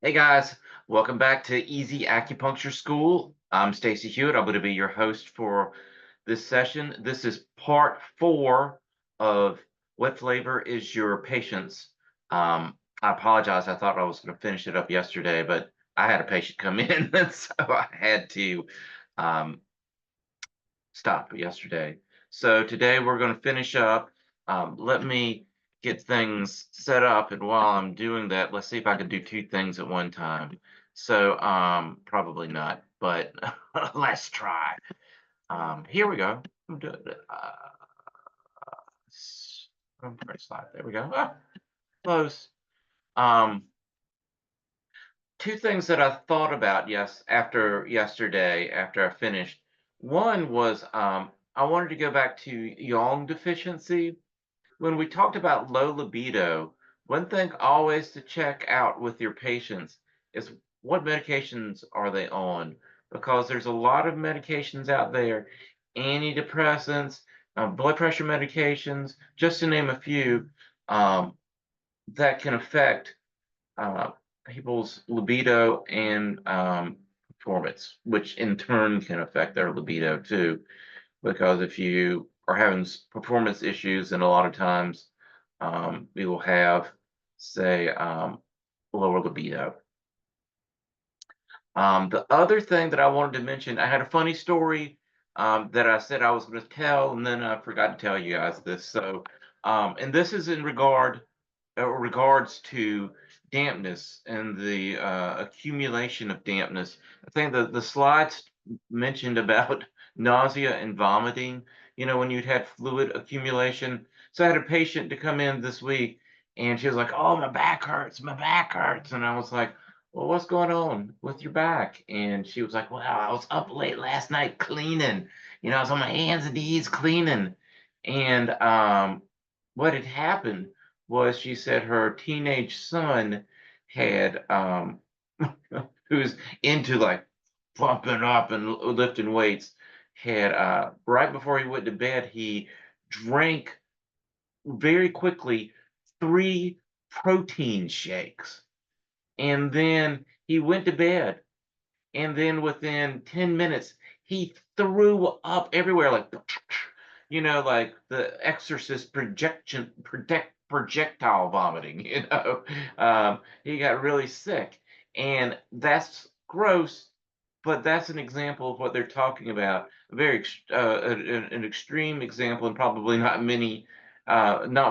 Hey guys, welcome back to Easy Acupuncture School. I'm Stacy Hewitt. I'm going to be your host for this session. This is part 4 of What Flavor is Your Patient's. I apologize. I thought I was going to finish it up yesterday, but I had a patient come in, and so I had to um, stop yesterday. So today we're going to finish up. Let me get things set up, and while I'm doing that, let's see if I can do two things at one time. So probably not, but let's try. Here we go. I'm doing it. First slide. There we go. Close. Um, Two things that I thought about after yesterday after I finished. One was I wanted to go back to Yang deficiency. When we talked about low libido, one thing always to check out with your patients is what medications are they on? Because there's a lot of medications out there, antidepressants, blood pressure medications, just to name a few, um, that can affect uh, people's libido and performance, which in turn can affect their libido too. Because if you are having performance issues, then a lot of times you will have, say, lower libido. The other thing that I wanted to mention, I had a funny story that I said I was going to tell, and then I forgot to tell you guys this. So, and this is in regards to dampness and the accumulation of dampness. I think the slides mentioned about nausea and vomiting, when you'd had fluid accumulation. So I had a patient to come in this week, and she was like, "Oh, my back hurts, my back hurts." And I was like, "Well, what's going on with your back?" And she was like, "Well, I was up late last night cleaning. I was on my hands and knees cleaning." And what had happened was she said her teenage son had who's into like pumping up and lifting weights, had right before he went to bed, he drank very quickly 3 protein shakes, and then he went to bed, and then within 10 minutes he threw up everywhere, like like the exorcist projectile vomiting. He got really sick, and that's gross, but that's an example of what they're talking about. A very an extreme example, and probably not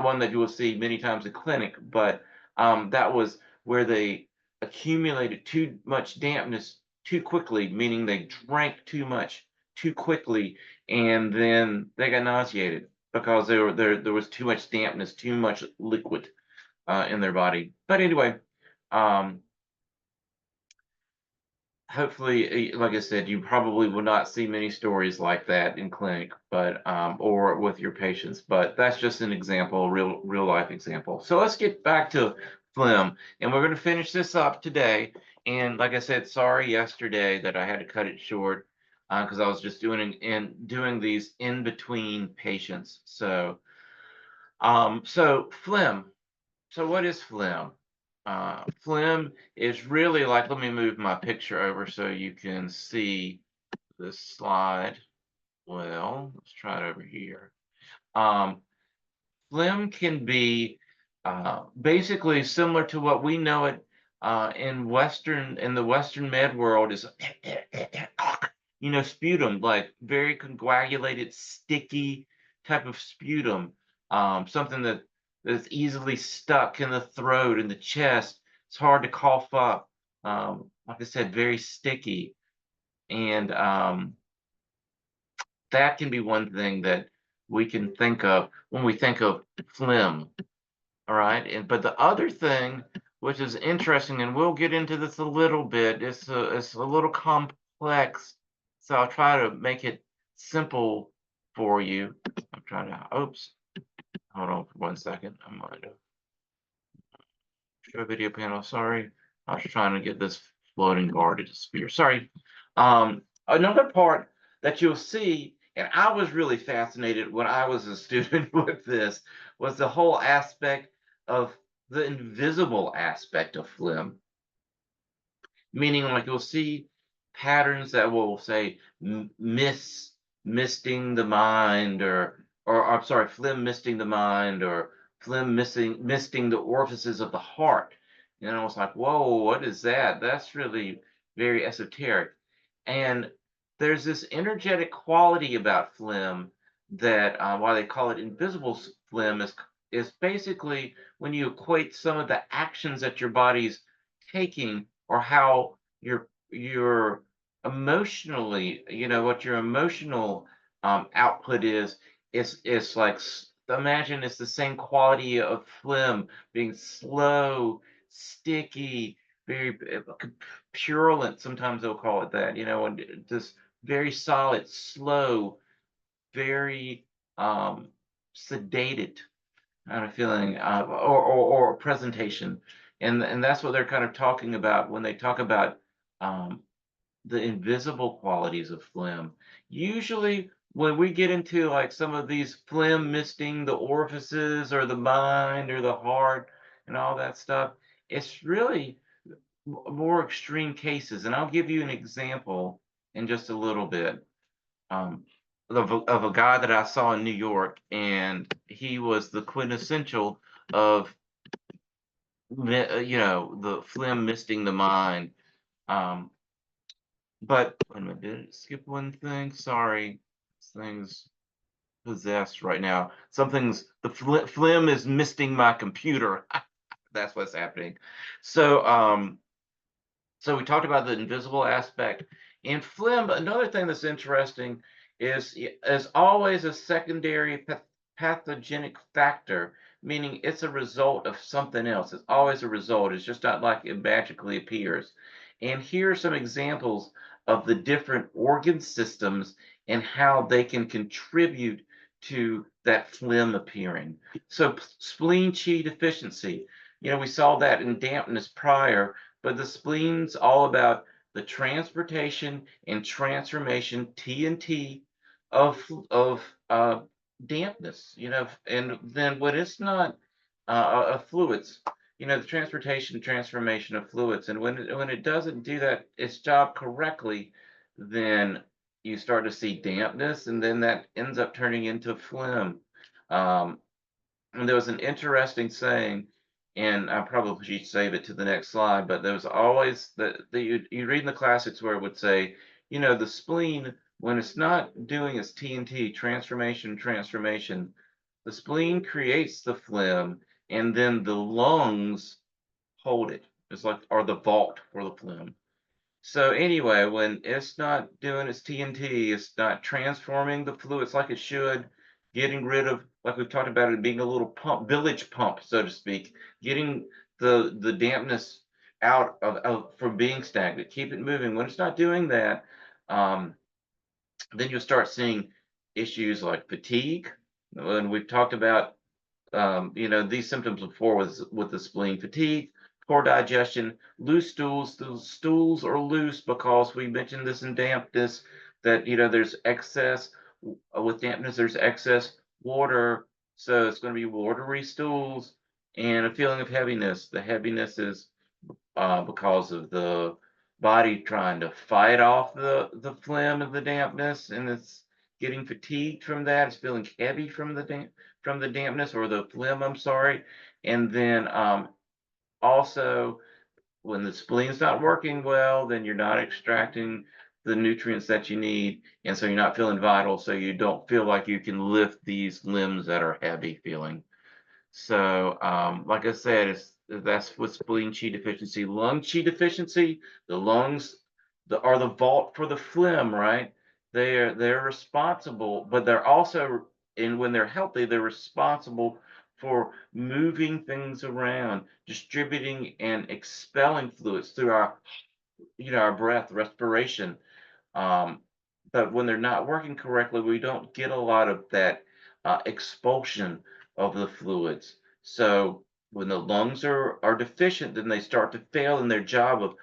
one that you will see many times in clinic, but that was where they accumulated too much dampness too quickly, meaning they drank too much too quickly, and then they got nauseated because there was too much dampness, too much liquid in their body. But anyway, um, hopefully, like I said, you probably will not see many stories like that in clinic, but or with your patients. But that's just an example, real life example. So let's get back to phlegm, and we're going to finish this up today. And like I said, sorry yesterday that I had to cut it short because I was just doing these in between patients. So phlegm. So what is phlegm? Phlegm is really like, let me move my picture over so you can see this slide. Well, let's try it over here. Um, Phlegm can be basically similar to what we know it in the Western med world is sputum, like very coagulated, sticky type of sputum, something that's easily stuck in the throat and the chest. It's hard to cough up. Like I said, very sticky, and that can be one thing that we can think of when we think of phlegm. All right. But the other thing, which is interesting, and we'll get into this a little bit, it's a little complex. So I'll try to make it simple for you. I'm trying to, oops, hold on for 1 second. I'm going to show video panel. Sorry. I was trying to get this floating guard to disappear. Sorry. Another part that you'll see, and I was really fascinated when I was a student with this, was the whole aspect of the invisible aspect of phlegm. meaning like you'll see patterns that will say misting the mind, or I'm sorry, phlegm misting the mind, or phlegm misting the orifices of the heart. It's like, whoa, what is that? That's really very esoteric. And there's this energetic quality about phlegm that, why they call it invisible phlegm, is basically when you equate some of the actions that your body's taking, or how your emotionally, what your emotional output is. It's like, imagine it's the same quality of phlegm, being slow, sticky, very purulent. Sometimes they'll call it that, and just very solid, slow, very um, sedated kind of feeling, or presentation. And that's what they're kind of talking about when they talk about um, the invisible qualities of phlegm. Usually, when we get into like some of these phlegm misting the orifices or the mind or the heart and all that stuff, it's really more extreme cases. And I'll give you an example in just a little bit, um, of a guy that I saw in New York, and he was the quintessential of the phlegm misting the mind. Um, but wait a minute, did it skip one thing? Sorry, this thing's possessed right now. The phlegm is misting my computer. That's what's happening. So, so we talked about the invisible aspect. And phlegm, another thing that's interesting is always a secondary pathogenic factor, meaning it's a result of something else. It's always a result. It's just not like it magically appears. And here are some examples of the different organ systems and how they can contribute to that phlegm appearing. So spleen Qi deficiency, we saw that in dampness prior, but the spleen's all about the transportation and transformation, T&T, of dampness, and then when it's not of fluids, the transportation transformation of fluids, and when it doesn't do that its job correctly, then you start to see dampness, and then that ends up turning into phlegm. Um, and there was an interesting saying, and I probably should save it to the next slide, but there was always you read in the classics where it would say, the spleen, when it's not doing its T&T, transformation, the spleen creates the phlegm, and then the lungs hold it. It's like, or the vault for the phlegm. So anyway, when it's not doing its TNT, it's not transforming the fluids like it should, getting rid of, like we've talked about it being a little pump, village pump, so to speak, getting the dampness out of from being stagnant, keep it moving. When it's not doing that, um, then you'll start seeing issues like fatigue. And we've talked about these symptoms before with the spleen: fatigue, poor digestion, loose stools. The stools are loose because we mentioned this in dampness, that there's excess with dampness. There's excess water, so it's going to be watery stools, and a feeling of heaviness. The heaviness is because of the body trying to fight off the phlegm and the dampness, and it's getting fatigued from that. It's feeling heavy from the dampness or the phlegm. I'm sorry, and then also when the spleen's not working well, then you're not extracting the nutrients that you need, and so you're not feeling vital. So you don't feel like you can lift these limbs that are heavy feeling. So, like I said, that's with spleen Qi deficiency. Lung Qi deficiency, the lungs are the vault for the phlegm, right? They're responsible, but they're also, and when they're healthy, they're responsible for moving things around, distributing and expelling fluids through our breath, respiration. Um, but when they're not working correctly, we don't get a lot of that expulsion of the fluids. So when the lungs are deficient, then they start to fail in their job of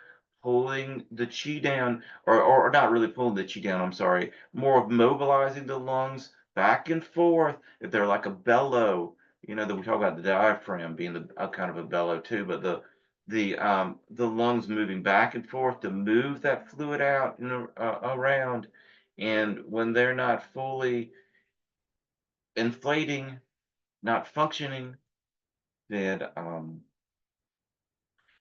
pulling the chi down, or not really pulling the chi down, I'm sorry, more of mobilizing the lungs back and forth. If they're like a bellow, that we talk about the diaphragm being a kind of a bellow too, but the lungs moving back and forth to move that fluid out and around. And when they're not fully inflating, not functioning, then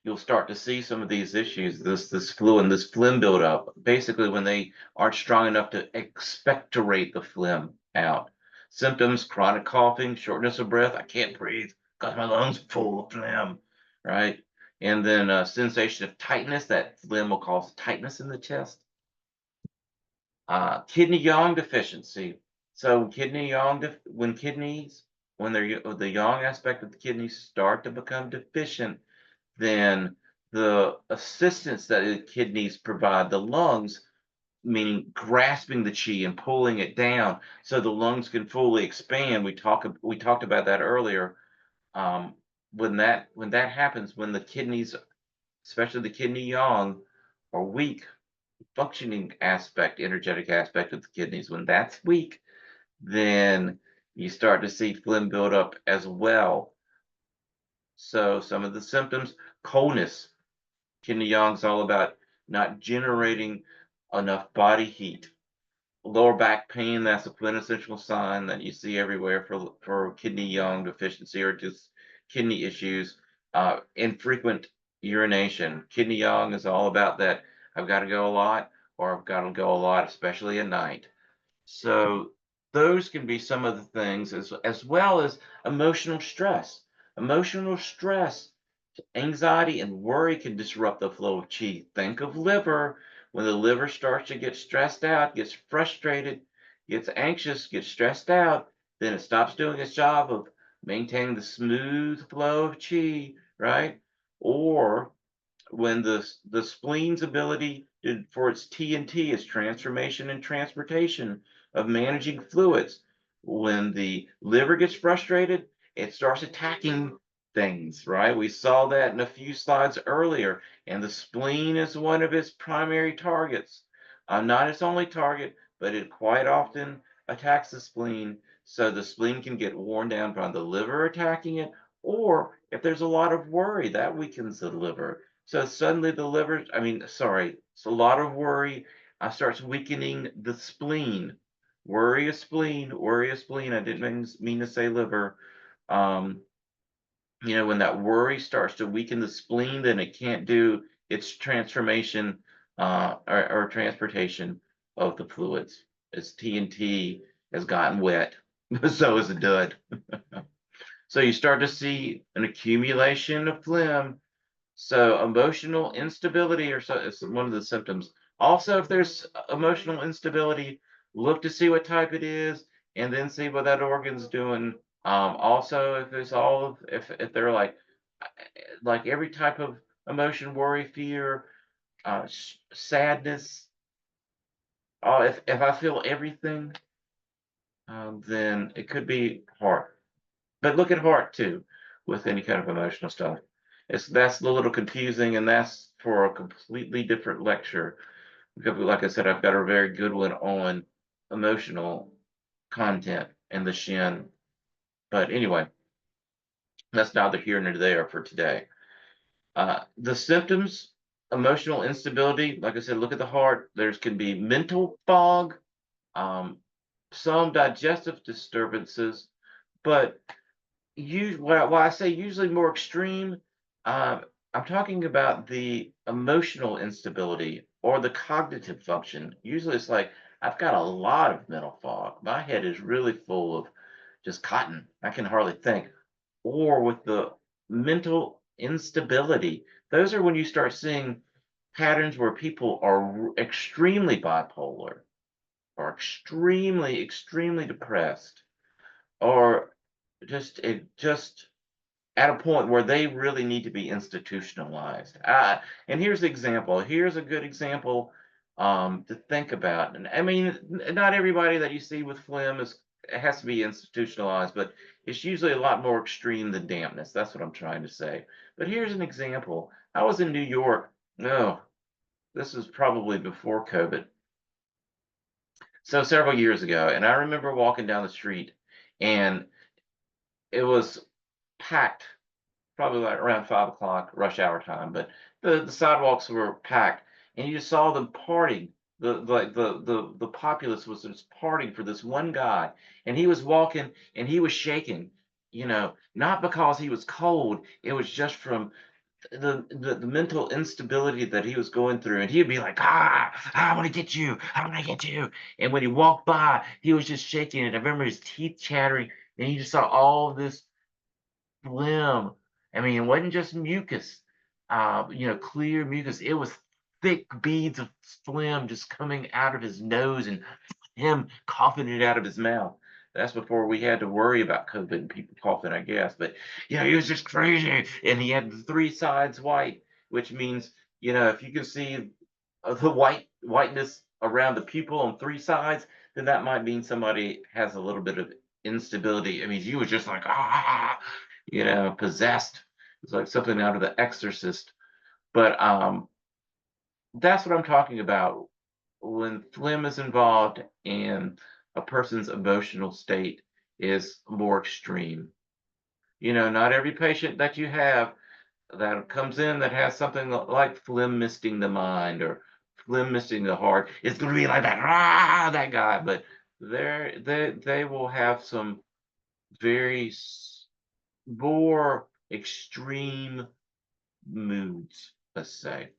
you'll start to see some of these issues, this fluid and this phlegm buildup. Basically, when they aren't strong enough to expectorate the phlegm out. Symptoms: chronic coughing, shortness of breath. I can't breathe because my lungs full of phlegm, right? And then sensation of tightness. That phlegm will cause tightness in the chest. Kidney yang deficiency. So when kidneys, when the yang aspect of the kidneys start to become deficient, then the assistance that the kidneys provide the lungs, meaning grasping the chi and pulling it down so the lungs can fully expand. We talked about that earlier. Um, when that happens, when the kidneys, especially the kidney yang, are weak, functioning aspect, energetic aspect of the kidneys, when that's weak, then you start to see phlegm build up as well. So some of the symptoms: coldness. Kidney yang's all about not generating enough body heat. Lower back pain, that's a quintessential sign that you see everywhere for kidney yang deficiency or just kidney issues. Infrequent urination. Kidney yang is all about that. I've got to go a lot, or I've got to go a lot, especially at night. So those can be some of the things, as well as emotional stress. Emotional stress, anxiety and worry can disrupt the flow of chi. Think of liver. When the liver starts to get stressed out, gets frustrated, gets anxious, gets stressed out, then it stops doing its job of maintaining the smooth flow of chi, right? Or when the spleen's ability for its T&T is transformation and transportation of managing fluids. When the liver gets frustrated, it starts attacking things, right? We saw that in a few slides earlier, and the spleen is one of its primary targets. Not its only target, but it quite often attacks the spleen, so the spleen can get worn down by the liver attacking it, or if there's a lot of worry, that weakens the liver. So suddenly the liver, I mean, sorry, it's a lot of worry starts weakening the spleen. Worry is spleen, worry is spleen. I didn't mean to say liver. Um, when that worry starts to weaken the spleen, then it can't do its transformation or transportation of the fluids. Its T&T has gotten wet, so is the dud. So you start to see an accumulation of phlegm. So emotional instability or so is one of the symptoms. Also, if there's emotional instability, look to see what type it is, and then see what that organ's doing. Also, if it's all of if they're like every type of emotion, worry, fear, sadness. If I feel everything, then it could be heart. But look at heart too, with any kind of emotional stuff. That's a little confusing, and that's for a completely different lecture. Because, like I said, I've got a very good one on emotional content and the Shin. But anyway, that's neither here nor there for today. The symptoms: emotional instability. Like I said, look at the heart. There's can be mental fog, um, some digestive disturbances, but when I say usually more extreme, um, I'm talking about the emotional instability or the cognitive function. Usually it's like I've got a lot of mental fog. My head is really full of just cotton. I can hardly think. Or with the mental instability, those are when you start seeing patterns where people are extremely bipolar or extremely, extremely depressed or just at a point where they really need to be institutionalized. And here's the example. Here's a good example to think about. And I mean, not everybody that you see with phlegm has to be institutionalized, but it's usually a lot more extreme than dampness. That's what I'm trying to say. But here's an example. I was in New York. No, this is probably before COVID. So several years ago, and I remember walking down the street, and it was packed probably like around 5 o'clock, rush hour time, but the sidewalks were packed, and you just saw them parting. The populace was just parting for this one guy, and he was walking and he was shaking, not because he was cold, it was just from the mental instability that he was going through, and he'd be like, I want to get you, I want to get you. And when he walked by, he was just shaking, and I remember his teeth chattering, and he just saw all this phlegm. I mean, it wasn't just mucus, clear mucus. It was thick beads of phlegm just coming out of his nose and him coughing it out of his mouth. That's before we had to worry about COVID and people coughing, I guess. But he was just crazy, and he had the three sides white, which means if you can see the whiteness around the pupil on three sides, then that might mean somebody has a little bit of instability. I mean, he was just like possessed. It's like something out of The Exorcist. But that's what I'm talking about when phlegm is involved and a person's emotional state is more extreme. Not every patient that you have that comes in that has something like phlegm misting the mind or phlegm misting the heart is going to be like that guy. But they will have some very more extreme moods, let's say.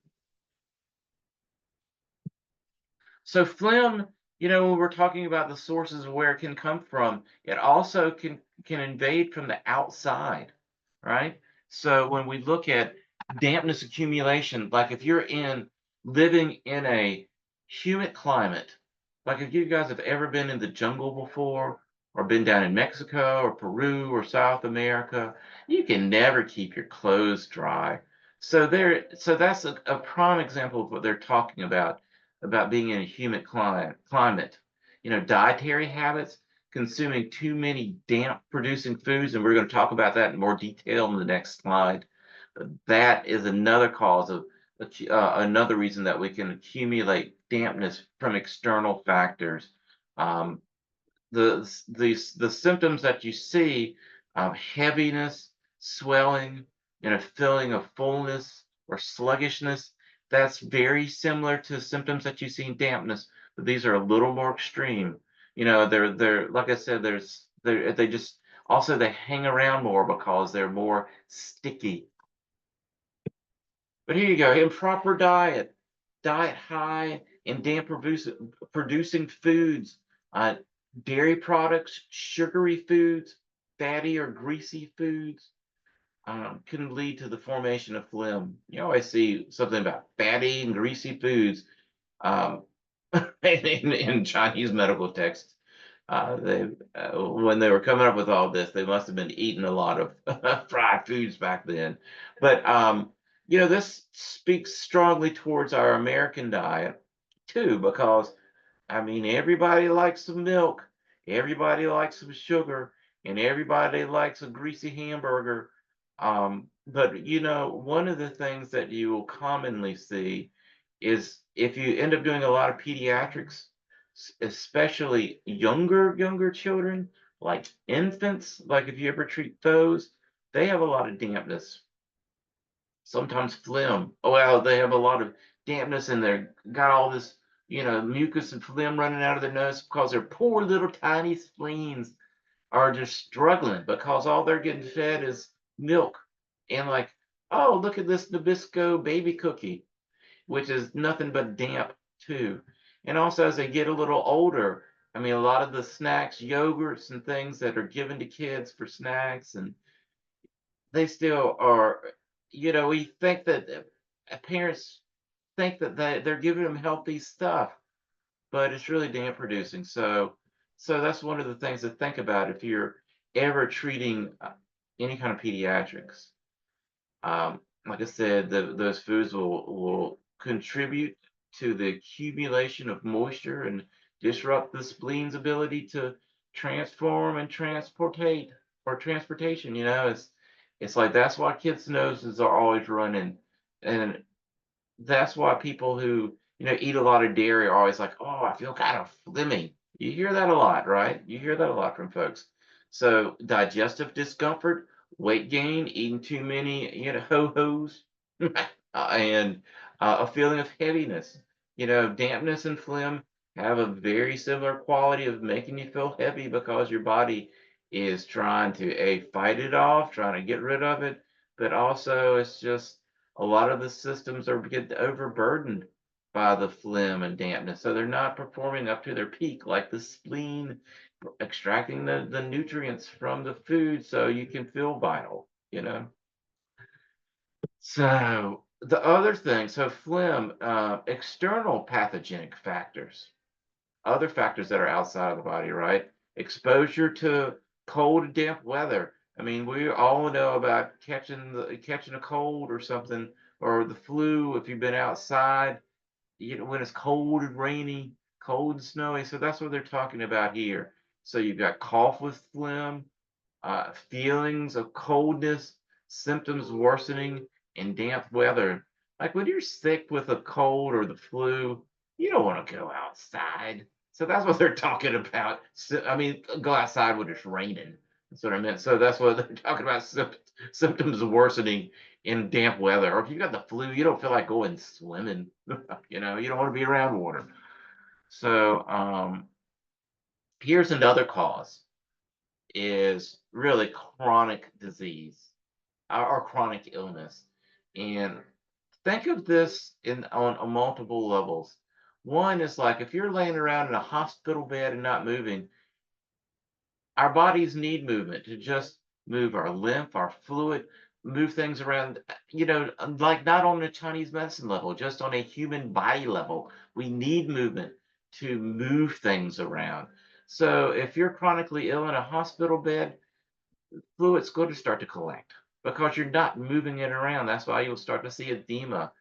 So phlegm, when we're talking about the sources of where it can come from, it also can invade from the outside, right? So when we look at dampness accumulation, like if you're living in a humid climate, like if you guys have ever been in the jungle before, or been down in Mexico or Peru or South America, you can never keep your clothes dry. So that's a prime example of what they're talking about being in a humid climate. Dietary habits, consuming too many damp producing foods, and we're going to talk about that in more detail in the next slide. That is another cause of another reason that we can accumulate dampness from external factors. Um, the symptoms that you see of heaviness, swelling, and a feeling of fullness or sluggishness, that's very similar to symptoms that you see in dampness, but these are a little more extreme. They're like I said, they just also they hang around more because they're more sticky. But here you go, improper diet high in producing foods, uh, dairy products, sugary foods, fatty or greasy foods can lead to the formation of phlegm. You always see something about fatty and greasy foods um, in Chinese medical texts. When they were coming up with all this, they must have been eating a lot of fried foods back then. But this speaks strongly towards our American diet too, because I mean, everybody likes some milk, everybody likes some sugar, and everybody likes a greasy hamburger. But one of the things that you will commonly see is if you end up doing a lot of pediatrics, especially younger children, like infants, like if you ever treat those, they have a lot of dampness, sometimes phlegm. Oh, well, they have a lot of dampness and they're got all this, mucus and phlegm running out of their nose because their poor little tiny spleens are just struggling because all they're getting fed is milk. And like, oh, look at this Nabisco baby cookie, which is nothing but damp too. And also as they get a little older, I mean, a lot of the snacks, yogurts and things that are given to kids for snacks, and they still are, we think that parents think that they're giving them healthy stuff, but it's really damn producing. So that's one of the things to think about if you're ever treating any kind of pediatrics. Like I said, those foods will contribute to the accumulation of moisture and disrupt the spleen's ability to transform and transportate or transportation. It's like that's why kids' noses are always running, and that's why people who eat a lot of dairy are always like, oh, I feel kind of phlegmy. You hear that a lot, right? You hear that a lot from folks. So digestive discomfort weight gain, eating too many, ho-hos, and a feeling of heaviness. Dampness and phlegm have a very similar quality of making you feel heavy because your body is trying to fight it off, trying to get rid of it, but also it's just a lot of the systems are get overburdened by the phlegm and dampness, so they're not performing up to their peak, like the spleen extracting the nutrients from the food so you can feel vital. So the other thing, so phlegm, external pathogenic factors, other factors that are outside of the body, right? Exposure to cold and damp weather. I mean, we all know about catching a cold or something, or the flu if you've been outside, when it's cold and rainy, cold and snowy. So that's what they're talking about here. So you've got cough with phlegm, feelings of coldness, symptoms worsening in damp weather. Like when you're sick with a cold or the flu, you don't want to go outside. So that's what they're talking about. So, I mean, go outside when it's raining. That's what I meant. So that's what they're talking about, symptoms worsening in damp weather. Or if you got the flu, you don't feel like going swimming. You don't want to be around water. So here's another cause is really chronic disease or chronic illness. And think of this on multiple levels. One is like if you're laying around in a hospital bed and not moving, our bodies need movement to just move our lymph, our fluid, move things around, like not on a Chinese medicine level, just on a human body level. We need movement to move things around. So if you're chronically ill in a hospital bed, fluid's going to start to collect because you're not moving it around. That's why you'll start to see edema,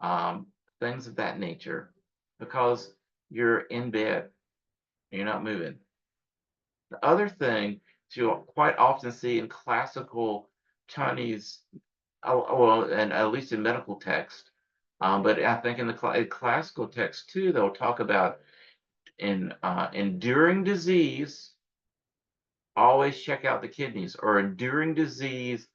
um, things of that nature, because you're in bed, you're not moving. The other thing you'll quite often see in classical Chinese, well, and at least in medical text, but I think in the classical text too, they'll talk about in enduring disease, always check out the kidneys, or enduring disease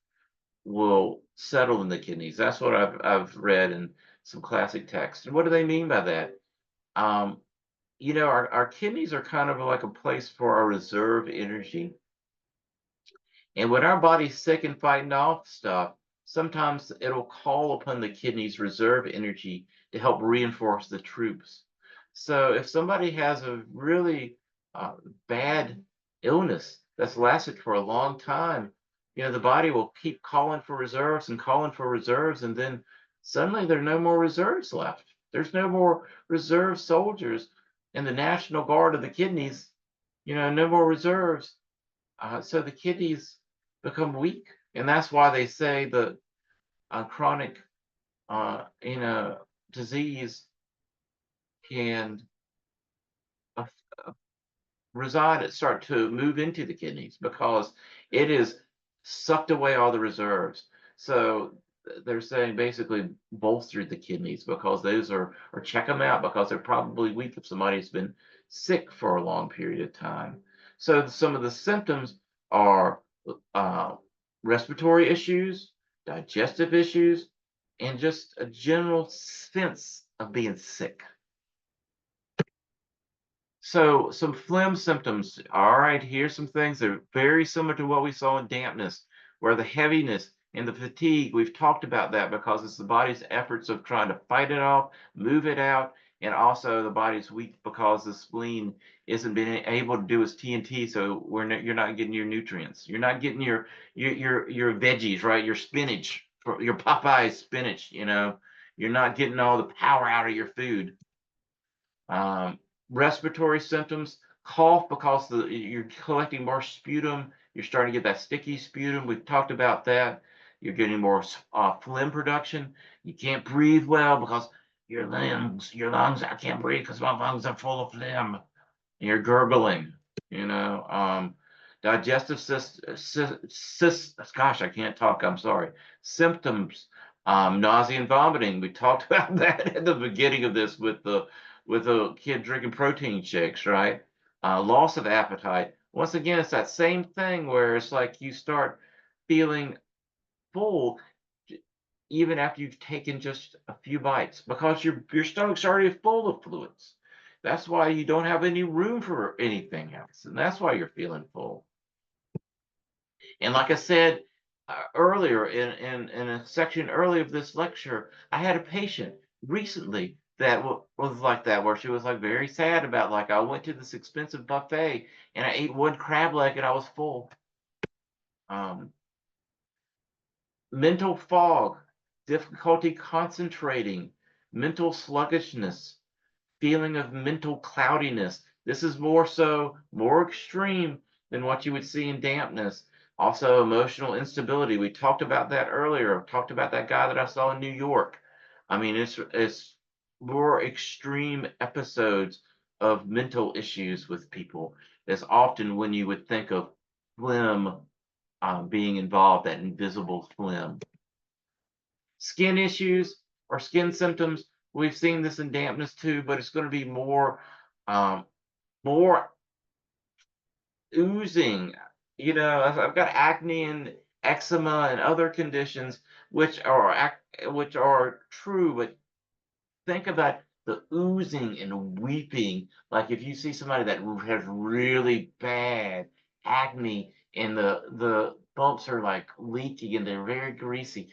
will settle in the kidneys. That's what I've read in some classic texts. And what do they mean by that? Um, our kidneys are kind of like a place for our reserve energy. And when our body's sick and fighting off stuff, sometimes it'll call upon the kidney's reserve energy to help reinforce the troops. So if somebody has a really uh, bad illness that's lasted for a long time, the body will keep calling for reserves and calling for reserves, and then suddenly there are no more reserves left. There's no more reserve soldiers in the National Guard of the kidneys, no more reserves. So the kidneys become weak, and that's why they say the chronic, disease can uh, start to move into the kidneys because it is sucked away all the reserves. So they're saying basically bolster the kidneys because those or check them out because they're probably weak if somebody's been sick for a long period of time. So some of the symptoms are uh, respiratory issues, digestive issues, and just a general sense of being sick. So some phlegm symptoms. All right, here's some things that are very similar to what we saw in dampness, where the heaviness and the fatigue, we've talked about that because it's the body's efforts of trying to fight it off, move it out, and also the body's weak because the spleen isn't being able to do its TNT, so you're not getting your nutrients. You're not getting your veggies, right? Your spinach, your Popeye spinach, You're not getting all the power out of your food. Um, Respiratory symptoms, cough because you're collecting more sputum. You're starting to get that sticky sputum. We've talked about that. You're getting more phlegm production. You can't breathe well because your lungs, I can't breathe because my lungs are full of phlegm. You're gurgling, you know. Digestive gosh, I can't talk. I'm sorry. Symptoms, nausea and vomiting. We talked about that at the beginning of this with the kid drinking protein shakes, right? Loss of appetite. Once again, it's that same thing where it's like you start. feeling full even after you've taken just a few bites because your stomach's already full of fluids. That's why you don't have any room for anything else, and that's why you're feeling full. And like I said earlier in a section earlier of this lecture, I had a patient recently that was like that, where she was like very sad about like I went to this expensive buffet and I ate one crab leg and I was full. Um, Mental fog, difficulty concentrating, mental sluggishness, feeling of mental cloudiness. This is more extreme than what you would see in dampness. Also, emotional instability. We talked about that earlier. Talked about that guy that I saw in New York. I mean, it's more extreme episodes of mental issues with people. Is often when you would think of phlegm being involved, that invisible phlegm. Skin issues or skin symptoms. We've seen this in dampness too, but it's going to be um, more oozing. I've got acne and eczema and other conditions which are true, but think about the oozing and weeping. Like if you see somebody that has really bad acne and the bumps are like leaky and they're very greasy,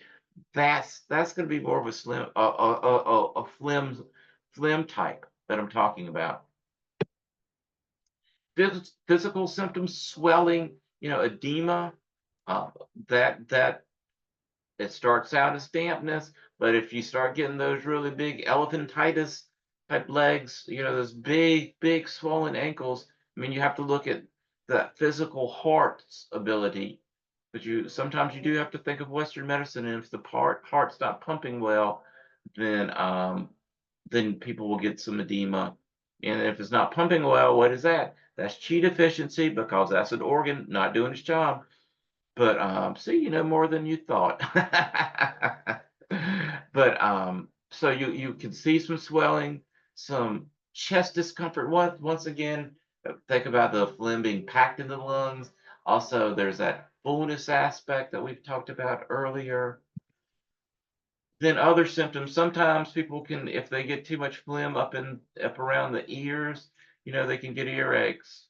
that's going to be more of a phlegm type that I'm talking about. Physical symptoms, swelling, edema. Uh, that it starts out as dampness, but if you start getting those really big elephantitis type legs, those big swollen ankles, I mean, you have to look at the physical heart's ability. But you sometimes you do have to think of Western medicine, and if the heart's not pumping well, then then people will get some edema. And if it's not pumping well, what is that? That's Qi deficiency because that's an organ not doing its job. But see, you know more than you thought. But so you can see some swelling, some chest discomfort. Once again, think about the phlegm being packed in the lungs. Also, there's that fullness aspect that we've talked about earlier. Then other symptoms. Sometimes people can, if they get too much phlegm up around the ears, they can get earaches.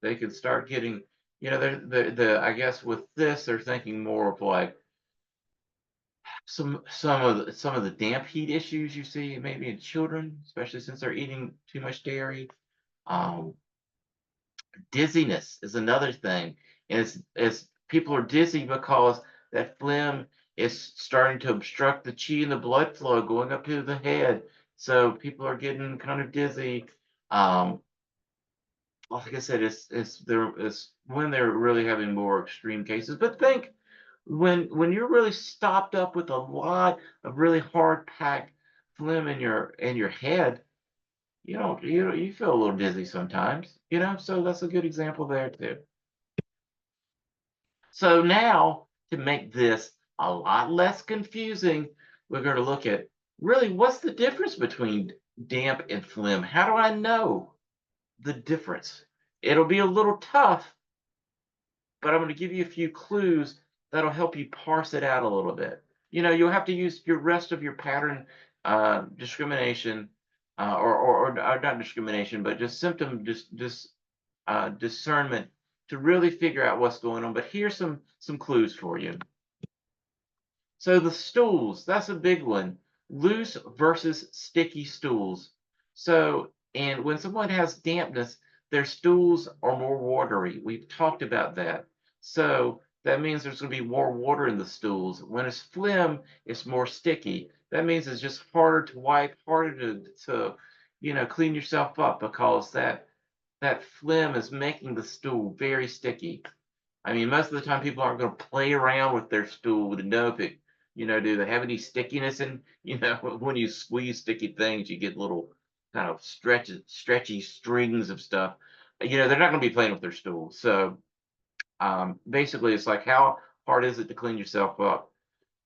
They can start getting, I guess with this, they're thinking more of like some of the damp heat issues you see maybe in children, especially since they're eating too much dairy. Um, Dizziness is another thing. And it's people are dizzy because that phlegm is starting to obstruct the chi and the blood flow going up to the head. So people are getting kind of dizzy. Um, like I said, it's when they're really having more extreme cases. But think when you're really stopped up with a lot of really hard packed phlegm in your head, you feel a little dizzy sometimes, so that's a good example there too. So now, to make this a lot less confusing, we're going to look at really what's the difference between damp and phlegm. How do I know the difference? It'll be a little tough, but I'm going to give you a few clues that'll help you parse it out a little bit. You'll have to use your rest of your pattern discrimination, or not discrimination, but just symptom discernment to really figure out what's going on. But here's some clues for you. So the stools, that's a big one. Loose versus sticky stools. So, and when someone has dampness, their stools are more watery. We've talked about that. So that means there's going to be more water in the stools. When it's phlegm, it's more sticky. That means it's just harder to wipe, harder to clean yourself up because that phlegm is making the stool very sticky. I mean, most of the time people aren't going to play around with their stool to know if it, do they have any stickiness in, when you squeeze sticky things, you get little kind of stretchy strings of stuff. They're not going to be playing with their stool. So basically, it's like, how hard is it to clean yourself up?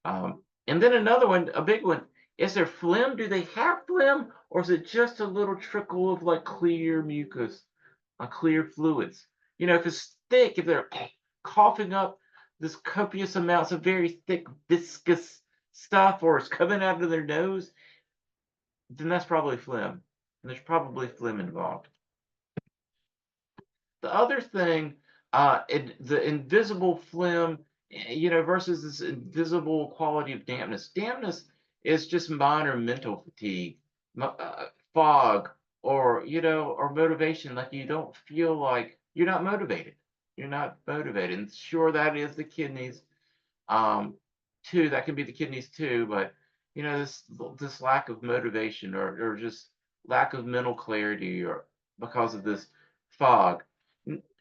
And then another one, a big one, is there phlegm? Do they have phlegm? Or is it just a little trickle of like clear mucus, clear fluids? If it's thick, if they're coughing up this copious amounts of very thick, viscous stuff, or it's coming out of their nose, then that's probably phlegm. There's probably phlegm involved. The other thing, the invisible phlegm, versus this invisible quality of dampness. Dampness is just minor mental fatigue, fog, or motivation. Like you don't feel like you're not motivated. You're not motivated. And sure, that is the kidneys. Um, too, that can be the kidneys too, but this lack of motivation, or just lack of mental clarity, or because of this fog.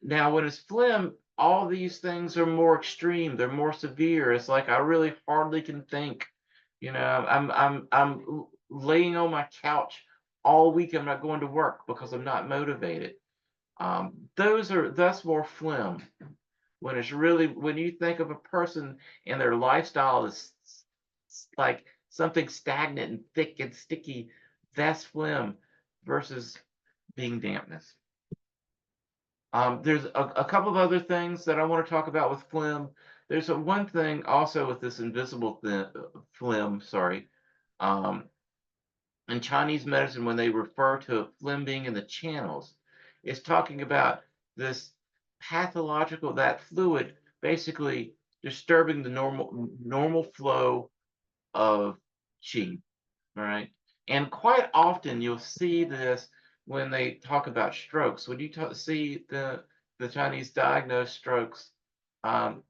Now, when it's phlegm, all these things are more extreme. They're more severe. It's like I really hardly can think. I'm laying on my couch all week. I'm not going to work because I'm not motivated. That's more phlegm. When you think of a person and their lifestyle is like something stagnant and thick and sticky, that's phlegm versus being dampness. There's a couple of other things that I want to talk about with phlegm. There's one thing also with this invisible phlegm, sorry. Um, in Chinese medicine, when they refer to phlegm being in the channels, it's talking about this pathological, that fluid basically disturbing the normal flow of qi. All right. And quite often you'll see this when they talk about strokes. When you see the Chinese diagnose strokes, um,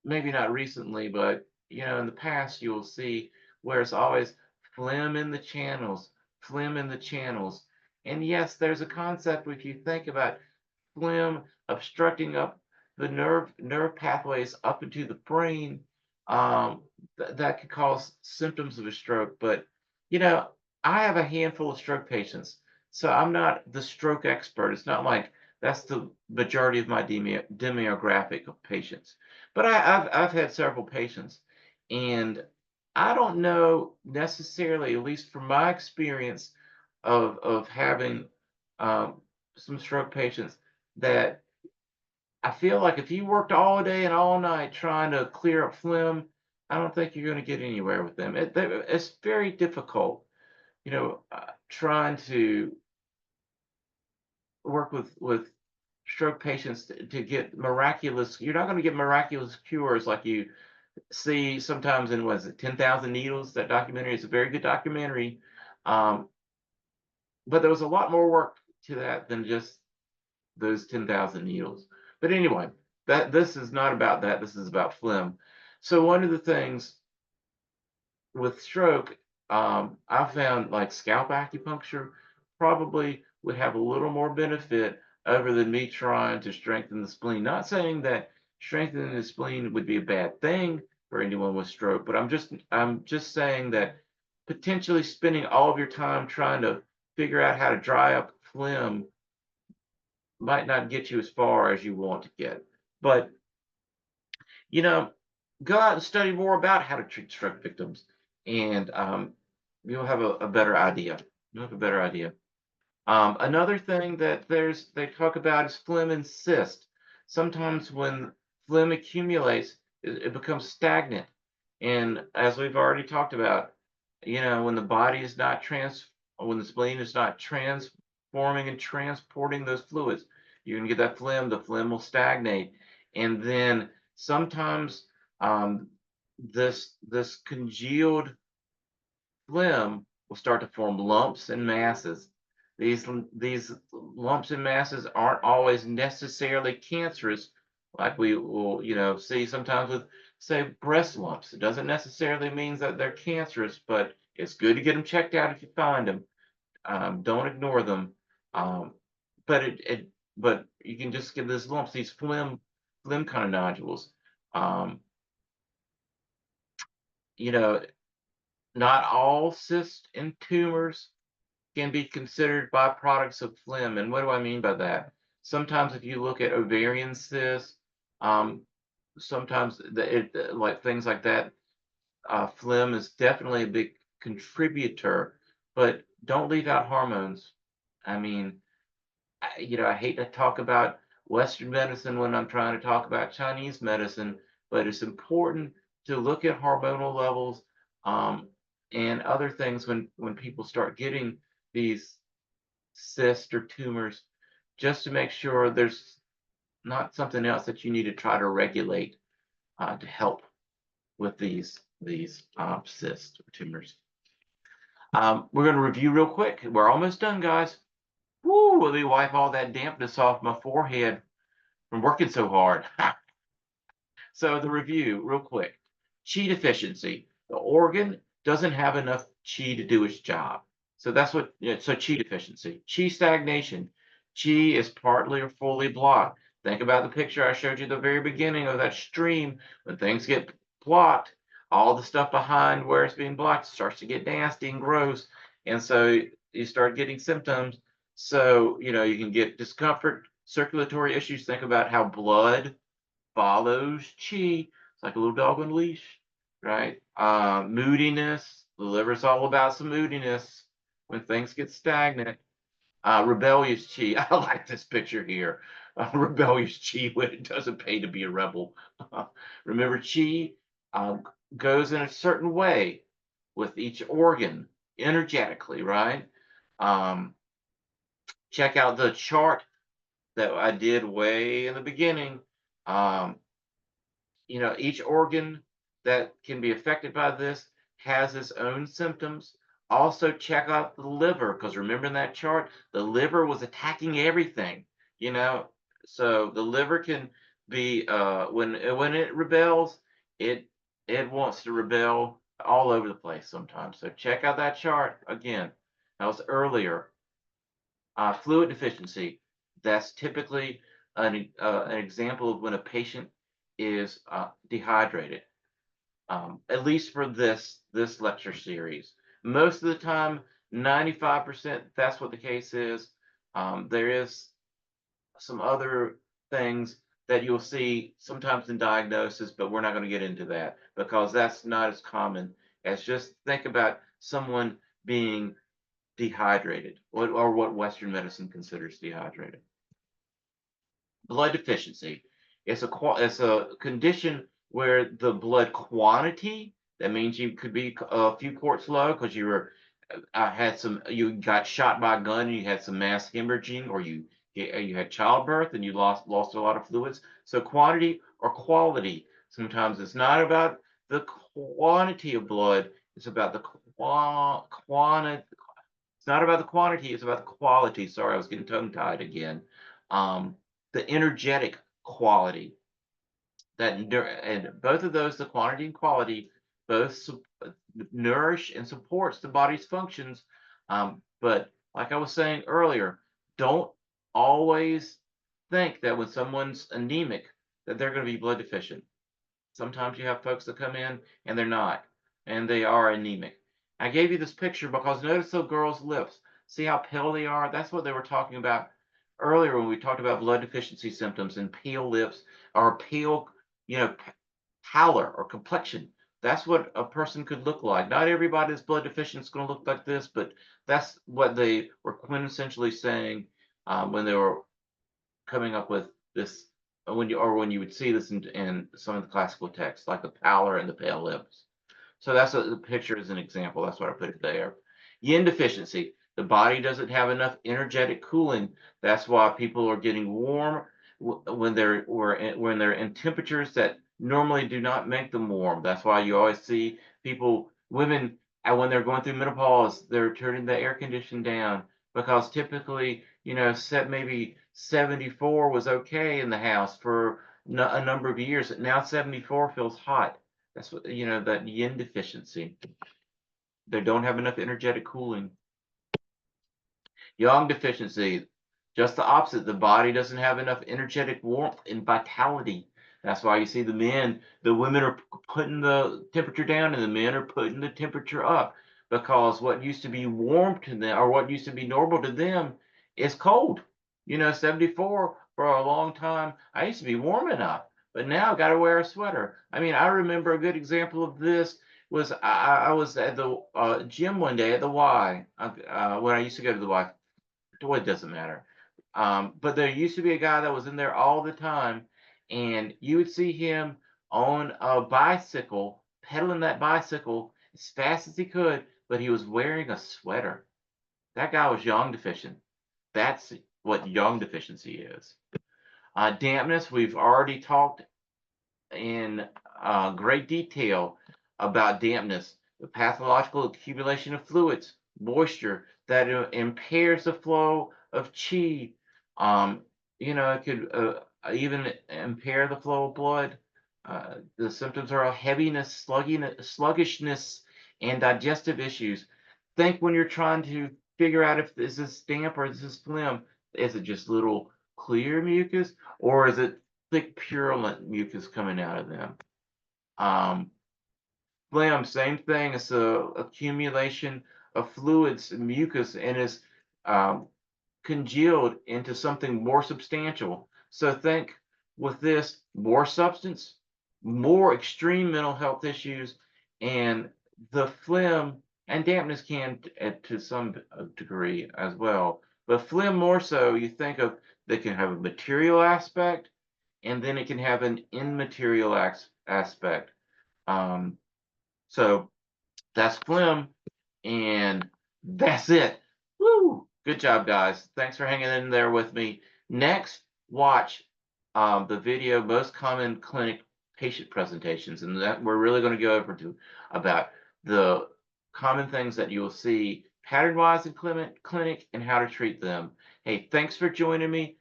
maybe not recently, but in the past you'll see where it's always phlegm in the channels, phlegm in the channels. And yes, there's a concept if you think about phlegm obstructing up the nerve pathways up into the brain, that could cause symptoms of a stroke. But you know, I have a handful of stroke patients, so I'm not the stroke expert. It's not like that's the majority of my demographic of patients. But I've had several patients, and I don't know necessarily, at least from my experience of having um, some stroke patients, that I feel like if you worked all day and all night trying to clear up phlegm, I don't think you're going to get anywhere with them. It's very difficult, trying to work with stroke patients to get miraculous. You're not going to get miraculous cures like you see sometimes in, what is it, 10,000 Needles? That documentary is a very good documentary. Um, but there was a lot more work to that than just those 10,000 needles. But anyway, that this is not about that. This is about phlegm. So one of the things with stroke, I found like scalp acupuncture probably would have a little more benefit over than me trying to strengthen the spleen. Not saying that strengthening the spleen would be a bad thing for anyone with stroke, but I'm just saying that potentially spending all of your time trying to figure out how to dry up phlegm might not get you as far as you want to get. But, you know, go out and study more about how to treat stroke victims, and you'll have a better idea. You'll have a better idea. Another thing that they talk about is phlegm and cyst. Sometimes when phlegm accumulates, it becomes stagnant. And as we've already talked about, when the body is not when the spleen is not transforming and transporting those fluids, you're gonna get that phlegm. The phlegm will stagnate, and then sometimes um, this congealed phlegm will start to form lumps and masses. These lumps and masses aren't always necessarily cancerous, like we will, see sometimes with, say, breast lumps. It doesn't necessarily mean that they're cancerous, but it's good to get them checked out if you find them. Don't ignore them. Um, but but you can just get these lumps, these phlegm kind of nodules. Um, you know, Not all cysts and tumors can be considered byproducts of phlegm. And what do I mean by that? Sometimes if you look at ovarian cysts, um, sometimes like things like that, phlegm is definitely a big contributor, but don't leave out hormones. I mean, I hate to talk about Western medicine when I'm trying to talk about Chinese medicine, but it's important to look at hormonal levels um, and other things when people start getting these cysts or tumors, just to make sure there's not something else that you need to try to regulate to help with these cysts or tumors. We're going to review real quick. We're almost done, guys. Woo, let me wipe all that dampness off my forehead from working so hard. So the review, real quick. Qi deficiency. The organ doesn't have enough qi to do its job. So that's what, so qi deficiency. Qi stagnation. Qi is partly or fully blocked. Think about the picture I showed you at the very beginning of that stream. When things get blocked, all the stuff behind where it's being blocked starts to get nasty and gross. And so you start getting symptoms. So, you can get discomfort, circulatory issues. Think about how blood follows chi. It's like a little dog on a leash, right? Moodiness. The liver's all about some moodiness when things get stagnant. Rebellious chi. I like this picture here. Rebellious chi when it doesn't pay to be a rebel. Remember, chi goes in a certain way with each organ energetically, right? Um, check out the chart that I did way in the beginning. Um, each organ that can be affected by this has its own symptoms. Also, check out the liver, because remember in that chart, the liver was attacking everything, you know. So the liver can be when it rebels, it it wants to rebel all over the place sometimes. So check out that chart again. That was earlier. Fluid deficiency, that's typically an example of when a patient is dehydrated, at least for this lecture series. Most of the time, 95%, that's what the case is. There is some other things that you'll see sometimes in diagnosis, but we're not going to get into that because that's not as common as just think about someone being dehydrated, or what Western medicine considers dehydrated. Blood deficiency. It's a condition where the blood quantity, that means you could be a few quarts low because you got shot by a gun and you had some mass hemorrhaging, or you had childbirth and you lost a lot of fluids. So quantity or quality. Sometimes it's not about the quantity of blood, it's about the quantity. It's not about the quantity, it's about the quality. Sorry, I was getting tongue-tied again. The energetic quality, and both of those, the quantity and quality, both nourish and supports the body's functions. But like I was saying earlier, don't always think that when someone's anemic that they're going to be blood deficient. Sometimes you have folks that come in and they're not, and they are anemic. I gave you this picture because notice the girl's lips. See how pale they are? That's what they were talking about earlier when we talked about blood deficiency symptoms and pale lips, or pale, pallor or complexion. That's what a person could look like. Not everybody that's blood deficient is going to look like this, but that's what they were quintessentially saying when they were coming up with this, when you would see this in some of the classical texts, like the pallor and the pale lips. So that's what the picture is an example. That's what I put it there. Yin deficiency. The body doesn't have enough energetic cooling. That's why people are getting warm when they're in temperatures that normally do not make them warm. That's why you always see women, when they're going through menopause, they're turning the air condition down because typically, set maybe 74 was okay in the house for a number of years. Now 74 feels hot. That's what, that yin deficiency. They don't have enough energetic cooling. Yang deficiency, just the opposite. The body doesn't have enough energetic warmth and vitality. That's why you see the women are putting the temperature down and the men are putting the temperature up, because what used to be warm to them, or what used to be normal to them, is cold. 74 for a long time. I used to be warm enough, but now I got to wear a sweater. I mean, I remember a good example of this was I was at the gym one day at the Y when I used to go to the Y. It doesn't matter. But there used to be a guy that was in there all the time, and you would see him on a bicycle, pedaling that bicycle as fast as he could, but he was wearing a sweater. That guy was yang deficient. That's what yang deficiency is. Dampness, we've already talked in great detail about dampness, the pathological accumulation of fluids, moisture that impairs the flow of qi. Um, it could even impair the flow of blood. The symptoms are heaviness, sluggishness, and digestive issues. Think when you're trying to figure out if this is damp or is this phlegm. Is it just little clear mucus, or is it thick purulent mucus coming out of them? Um, Phlegm, same thing. It's a accumulation of fluids and mucus, and is um, congealed into something more substantial. So think with this, more substance, more extreme mental health issues, and the phlegm and dampness can to some degree as well. But phlegm more so, you think of, they can have a material aspect, and then it can have an immaterial aspect. Um, so that's phlegm, and that's it. Woo! Good job, guys. Thanks for hanging in there with me. Next, watch the video most common clinic patient presentations, and that we're really going to go over to about the common things that you will see pattern-wise in clinic and how to treat them. Hey, thanks for joining me.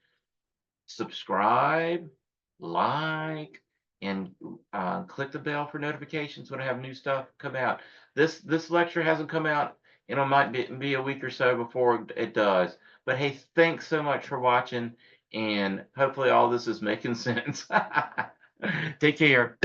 Subscribe, like, and click the bell for notifications when I have new stuff come out. This lecture hasn't come out, might be a week or so before it does. But hey, thanks so much for watching, and hopefully all this is making sense. Take care.